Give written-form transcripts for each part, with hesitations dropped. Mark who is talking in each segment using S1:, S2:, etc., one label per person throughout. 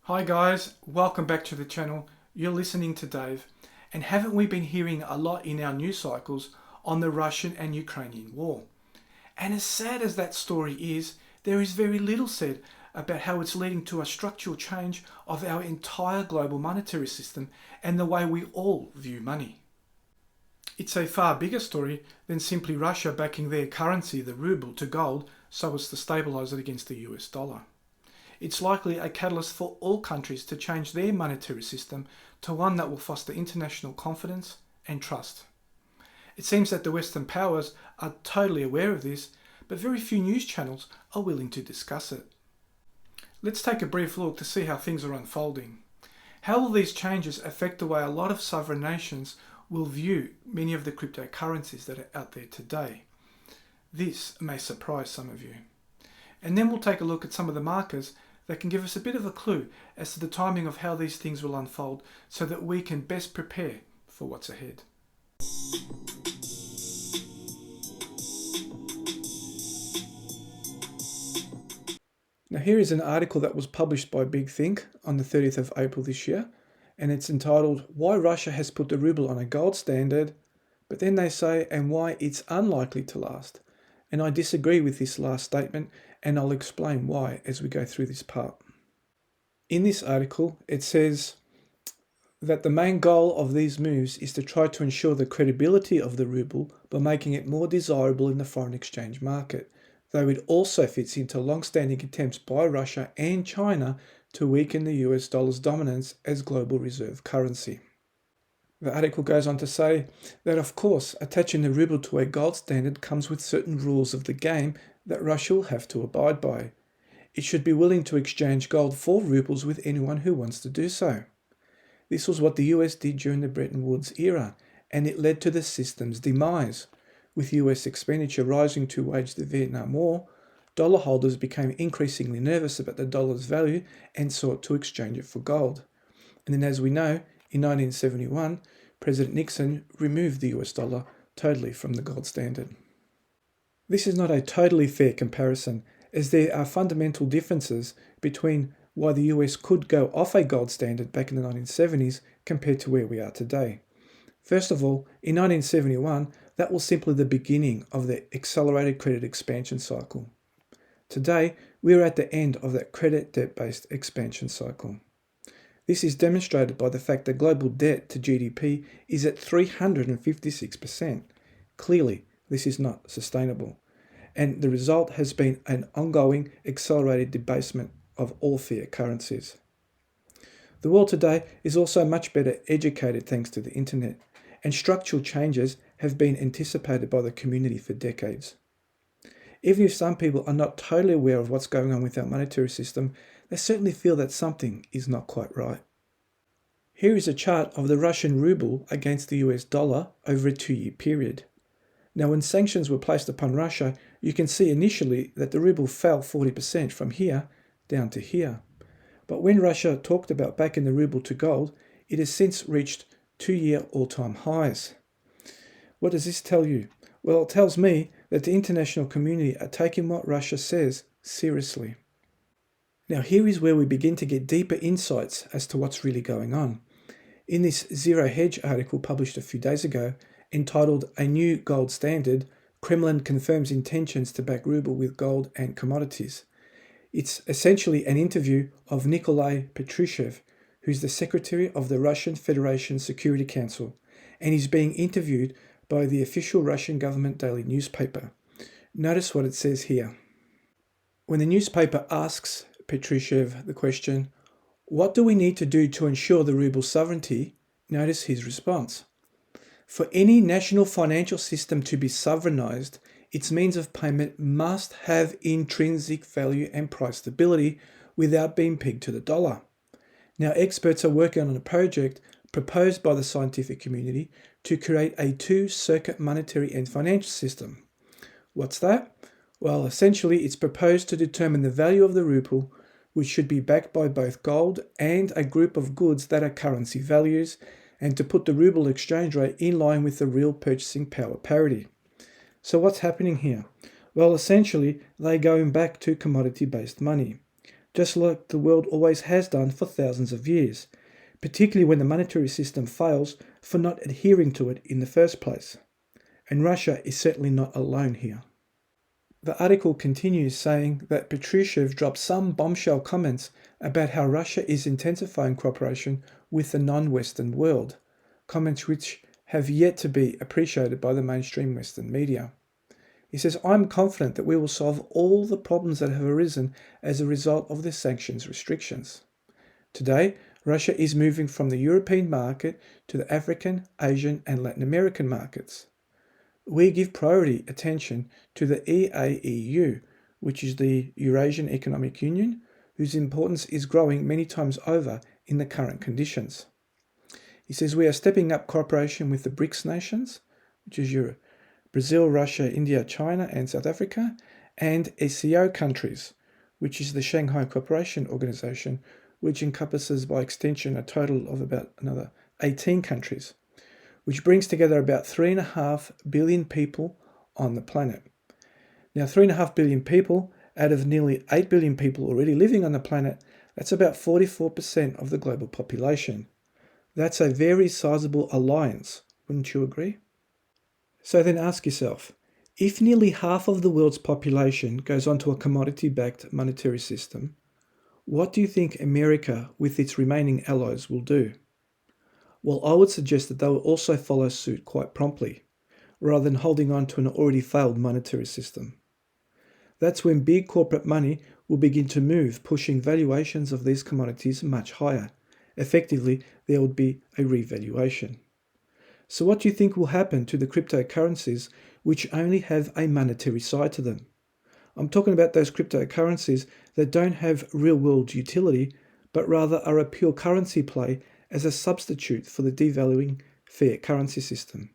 S1: Hi guys, welcome back to the channel. You're listening to Dave, and haven't we been hearing a lot in our news cycles on the Russian and Ukrainian war? And as sad as that story is, there is very little said about how it's leading to a structural change of our entire global monetary system and the way we all view money. It's a far bigger story than simply Russia backing their currency, the ruble, to gold so as to stabilise it against the US dollar. It's likely a catalyst for all countries to change their monetary system to one that will foster international confidence and trust. It seems that the Western powers are totally aware of this, but very few news channels are willing to discuss it. Let's take a brief look to see how things are unfolding. How will these changes affect the way a lot of sovereign nations will view many of the cryptocurrencies that are out there today? This may surprise some of you. And then we'll take a look at some of the markers that can give us a bit of a clue as to the timing of how these things will unfold so that we can best prepare for what's ahead. Now here is an article that was published by Big Think on the 30th of April this year, and it's entitled "Why Russia Has Put the Ruble on a Gold Standard," but then they say, "and why it's unlikely to last." And I disagree with this last statement, and I'll explain why as we go through this part. In this article, it says that the main goal of these moves is to try to ensure the credibility of the ruble by making it more desirable in the foreign exchange market, though it also fits into long-standing attempts by Russia and China to weaken the US dollar's dominance as global reserve currency. The article goes on to say that, of course, attaching the ruble to a gold standard comes with certain rules of the game that Russia will have to abide by. It should be willing to exchange gold for rubles with anyone who wants to do so. This was what the US did during the Bretton Woods era, and it led to the system's demise. With US expenditure rising to wage the Vietnam War, dollar holders became increasingly nervous about the dollar's value and sought to exchange it for gold. And then, as we know, in 1971, President Nixon removed the US dollar totally from the gold standard. This is not a totally fair comparison, as there are fundamental differences between why the US could go off a gold standard back in the 1970s compared to where we are today. First of all, in 1971, that was simply the beginning of the accelerated credit expansion cycle. Today, we are at the end of that credit debt-based expansion cycle. This is demonstrated by the fact that global debt to GDP is at 356%. Clearly, this is not sustainable, and the result has been an ongoing accelerated debasement of all fiat currencies. The world today is also much better educated thanks to the internet, and structural changes have been anticipated by the community for decades. Even if some people are not totally aware of what's going on with our monetary system, they certainly feel that something is not quite right. Here is a chart of the Russian ruble against the US dollar over a 2-year period. Now, when sanctions were placed upon Russia, you can see initially that the ruble fell 40% from here down to here. But when Russia talked about backing the ruble to gold, it has since reached 2-year all-time highs. What does this tell you? Well, it tells me that the international community are taking what Russia says seriously. Now, here is where we begin to get deeper insights as to what's really going on. In this Zero Hedge article published a few days ago, entitled "A New Gold Standard, Kremlin Confirms Intentions to Back Ruble with Gold and Commodities," it's essentially an interview of Nikolai Patrushev, who's the secretary of the Russian Federation Security Council, and he's being interviewed by the official Russian government daily newspaper. Notice what it says here. When the newspaper asks Patrushev the question, "What do we need to do to ensure the ruble's sovereignty?" notice his response. "For any national financial system to be sovereignized, its means of payment must have intrinsic value and price stability without being pegged to the dollar." Now, experts are working on a project proposed by the scientific community to create a two-circuit monetary and financial system. What's that? Well, essentially, it's proposed to determine the value of the ruble, which should be backed by both gold and a group of goods that are currency values, and to put the ruble exchange rate in line with the real purchasing power parity. So what's happening here? Well, essentially, they're going back to commodity-based money. just like the world always has done for thousands of years, particularly when the monetary system fails for not adhering to it in the first place. And Russia is certainly not alone here. The article continues saying that Patrushev dropped some bombshell comments about how Russia is intensifying cooperation with the non-Western world, comments which have yet to be appreciated by the mainstream Western media. He says, "I'm confident that we will solve all the problems that have arisen as a result of the sanctions restrictions. Today, Russia is moving from the European market to the African, Asian and Latin American markets. We give priority attention to the EAEU, which is the Eurasian Economic Union, whose importance is growing many times over in the current conditions." He says, "We are stepping up cooperation with the BRICS nations, which is Europe, Brazil, Russia, India, China and South Africa, and SCO countries, which is the Shanghai Cooperation Organization, which encompasses by extension a total of about another 18 countries, which brings together about 3.5 billion people on the planet." Now, 3.5 billion people out of nearly 8 billion people already living on the planet, that's about 44% of the global population. That's a very sizable alliance, wouldn't you agree? So then ask yourself, if nearly half of the world's population goes onto a commodity-backed monetary system, what do you think America with its remaining allies will do? Well, I would suggest that they will also follow suit quite promptly, rather than holding on to an already failed monetary system. That's when big corporate money will begin to move, pushing valuations of these commodities much higher. Effectively, there would be a revaluation. So what do you think will happen to the cryptocurrencies which only have a monetary side to them? I'm talking about those cryptocurrencies that don't have real-world utility, but rather are a pure currency play as a substitute for the devaluing fiat currency system.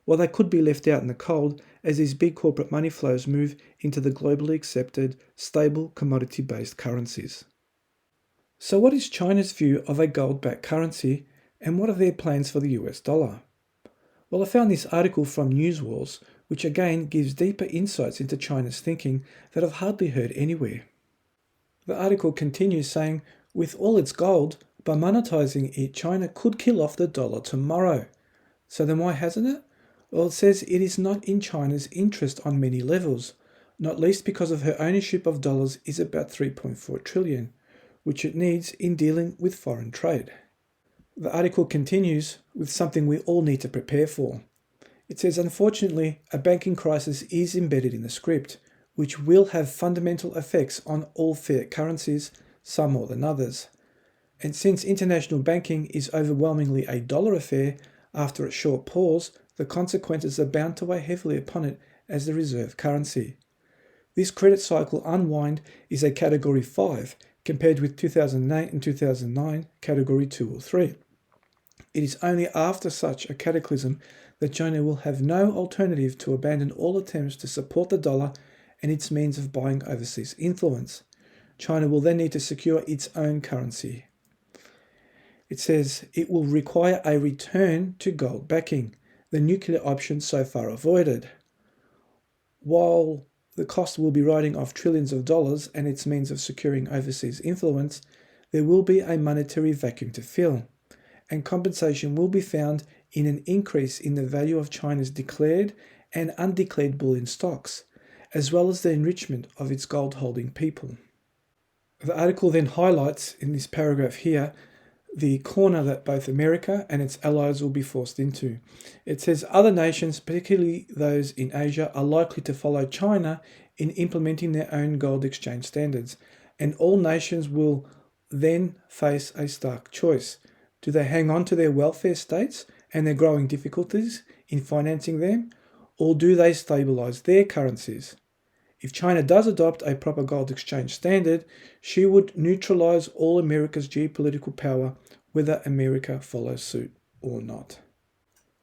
S1: Well, they could be left out in the cold as these big corporate money flows move into the globally accepted, stable, commodity-based currencies. So what is China's view of a gold-backed currency, and what are their plans for the US dollar? Well, I found this article from NewsWars, which again gives deeper insights into China's thinking that I've hardly heard anywhere. The article continues saying, with all its gold, by monetizing it, China could kill off the dollar tomorrow. So then why hasn't it? Well, it says it is not in China's interest on many levels, not least because of her ownership of dollars is about 3.4 trillion, which it needs in dealing with foreign trade. The article continues with something we all need to prepare for. It says, unfortunately, a banking crisis is embedded in the script, which will have fundamental effects on all fiat currencies, some more than others. And since international banking is overwhelmingly a dollar affair, after a short pause, the consequences are bound to weigh heavily upon it as the reserve currency. This credit cycle unwind is a Category 5, compared with 2008 and 2009, Category 2 or 3. It is only after such a cataclysm that China will have no alternative to abandon all attempts to support the dollar and its means of buying overseas influence. China will then need to secure its own currency. It says it will require a return to gold backing, the nuclear option so far avoided. While the cost will be writing off trillions of dollars and its means of securing overseas influence, there will be a monetary vacuum to fill, and compensation will be found in an increase in the value of China's declared and undeclared bullion stocks, as well as the enrichment of its gold-holding people. The article then highlights in this paragraph here the corner that both America and its allies will be forced into. It says other nations, particularly those in Asia, are likely to follow China in implementing their own gold exchange standards, and all nations will then face a stark choice. Do they hang on to their welfare states and their growing difficulties in financing them, or do they stabilise their currencies? If China does adopt a proper gold exchange standard, she would neutralise all America's geopolitical power, whether America follows suit or not.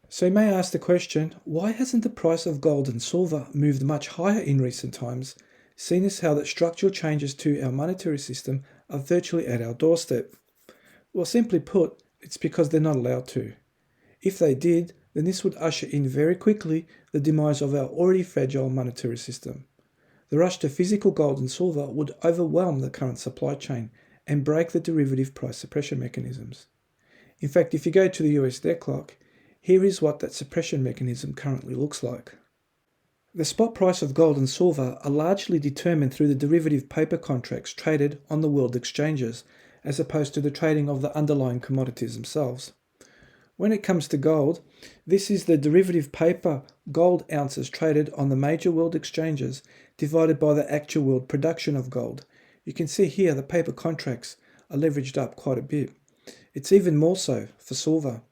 S1: So you may ask the question, why hasn't the price of gold and silver moved much higher in recent times, seeing as how that structural changes to our monetary system are virtually at our doorstep? Well, simply put, it's because they're not allowed to. If they did, then this would usher in very quickly the demise of our already fragile monetary system. The rush to physical gold and silver would overwhelm the current supply chain and break the derivative price suppression mechanisms. In fact, if you go to the US debt clock, here is what that suppression mechanism currently looks like. The spot price of gold and silver are largely determined through the derivative paper contracts traded on the world exchanges, as opposed to the trading of the underlying commodities themselves. When it comes to gold, this is the derivative paper gold ounces traded on the major world exchanges divided by the actual world production of gold. You can see here the paper contracts are leveraged up quite a bit. It's even more so for silver.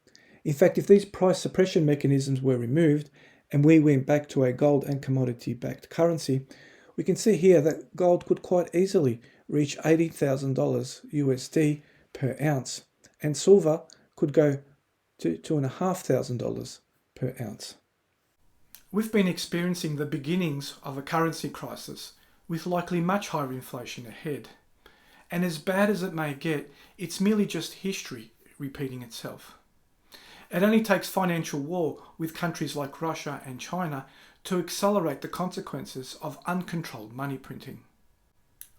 S1: In fact, if these price suppression mechanisms were removed and we went back to a gold and commodity-backed currency, we can see here that gold could quite easily reach $80,000 USD per ounce, and silver could go to $2,500 per ounce. We've been experiencing the beginnings of a currency crisis, with likely much higher inflation ahead. And as bad as it may get, it's merely just history repeating itself. It only takes financial war with countries like Russia and China to accelerate the consequences of uncontrolled money printing.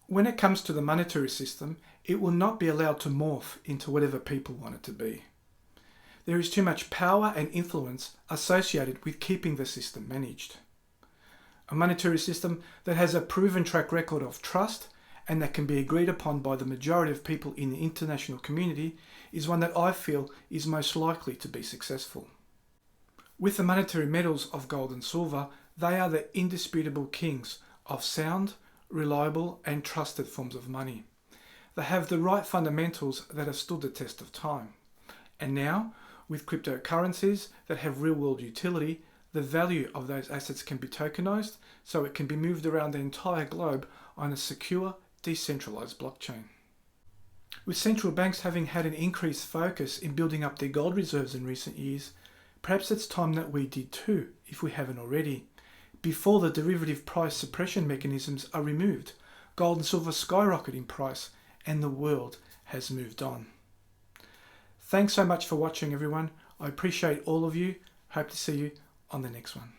S1: When it comes to the monetary system, it will not be allowed to morph into whatever people want it to be. There is too much power and influence associated with keeping the system managed. A monetary system that has a proven track record of trust and that can be agreed upon by the majority of people in the international community is one that I feel is most likely to be successful. With the monetary metals of gold and silver, they are the indisputable kings of sound, reliable and trusted forms of money. They have the right fundamentals that have stood the test of time. And now, with cryptocurrencies that have real-world utility, the value of those assets can be tokenized so it can be moved around the entire globe on a secure, decentralized blockchain. With central banks having had an increased focus in building up their gold reserves in recent years, perhaps it's time that we did too, if we haven't already. Before the derivative price suppression mechanisms are removed, gold and silver skyrocket in price and the world has moved on. Thanks so much for watching, everyone. I appreciate all of you. Hope to see you on the next one.